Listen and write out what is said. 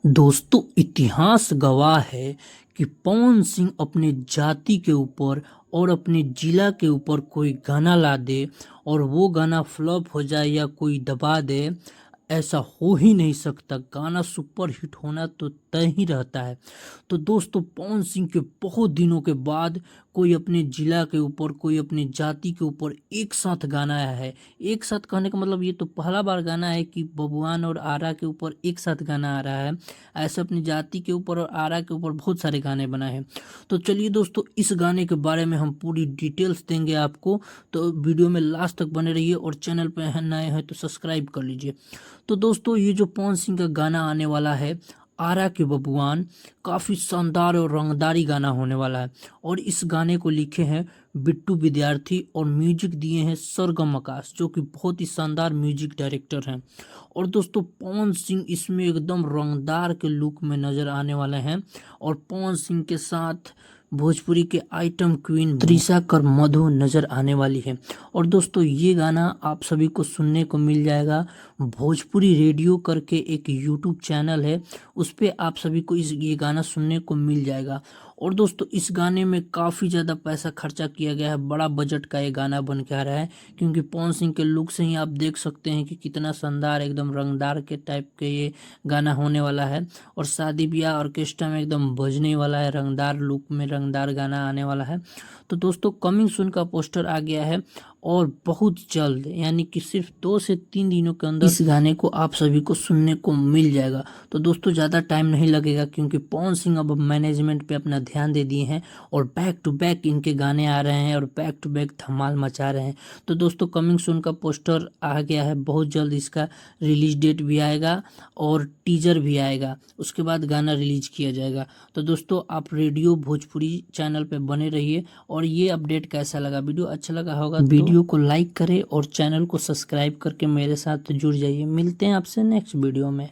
दोस्तों, इतिहास गवाह है कि पवन सिंह अपने जाति के ऊपर और अपने जिला के ऊपर कोई गाना ला दे और वो गाना फ्लॉप हो जाए या कोई दबा दे, ऐसा हो ही नहीं सकता। गाना सुपर हिट होना तो तय ही रहता है। तो दोस्तों, पवन सिंह के बहुत दिनों के बाद कोई अपने जिला के ऊपर, कोई अपने जाति के ऊपर एक साथ गाना आया है। एक साथ कहने का मतलब ये तो पहला बार गाना है कि बबुआन और आरा के ऊपर एक साथ गाना आ रहा है। ऐसे अपनी जाति के ऊपर और आरा के ऊपर बहुत सारे गाने बनाए हैं। तो चलिए दोस्तों, इस गाने के बारे में हम पूरी डिटेल्स देंगे आपको। तो वीडियो में लास्ट तक बने रहिए और चैनल पर नए हैं तो सब्सक्राइब कर लीजिए। तो दोस्तों, ये जो पवन सिंह का गाना आने वाला है, आरा के बबुआन, काफ़ी शानदार और रंगदारी गाना होने वाला है। और इस गाने को लिखे हैं बिट्टू विद्यार्थी और म्यूजिक दिए हैं सरगम आकाश, जो कि बहुत ही शानदार म्यूजिक डायरेक्टर हैं। और दोस्तों, पवन सिंह इसमें एकदम रंगदार के लुक में नजर आने वाले हैं। और पवन सिंह के साथ भोजपुरी के आइटम क्वीन त्रिशा कर मधु नजर आने वाली है। और दोस्तों, ये गाना आप सभी को सुनने को मिल जाएगा भोजपुरी रेडियो करके एक यूट्यूब चैनल है, उस पर आप सभी को ये गाना सुनने को मिल जाएगा। और दोस्तों, इस गाने में काफ़ी ज़्यादा पैसा खर्चा किया गया है, बड़ा बजट का ये गाना बन के आ रहा है। क्योंकि पवन सिंह के लुक से ही आप देख सकते हैं कि कितना शानदार, एकदम रंगदार के टाइप के ये गाना होने वाला है। और शादी ब्याह ऑर्केस्ट्रा में एकदम बजने वाला है, रंगदार लुक में रंगदार गाना आने वाला है। तो दोस्तों, कमिंग सून का पोस्टर आ गया है और बहुत जल्द, यानी कि सिर्फ 2 से 3 दिनों के अंदर इस गाने को आप सभी को सुनने को मिल जाएगा। तो दोस्तों, ज़्यादा टाइम नहीं लगेगा क्योंकि पवन सिंह अब मैनेजमेंट पे अपना ध्यान दे दिए हैं और बैक टू बैक इनके गाने आ रहे हैं और बैक टू बैक धमाल मचा रहे हैं। तो दोस्तों, कमिंग सून का पोस्टर आ गया है, बहुत जल्द इसका रिलीज डेट भी आएगा और टीजर भी आएगा, उसके बाद गाना रिलीज किया जाएगा। तो दोस्तों, आप रेडियो भोजपुरी चैनल पे बने रहिए। और ये अपडेट कैसा लगा, वीडियो अच्छा लगा होगा तो वीडियो को लाइक करें और चैनल को सब्सक्राइब करके मेरे साथ जुड़ जाइए। मिलते हैं आपसे नेक्स्ट वीडियो में।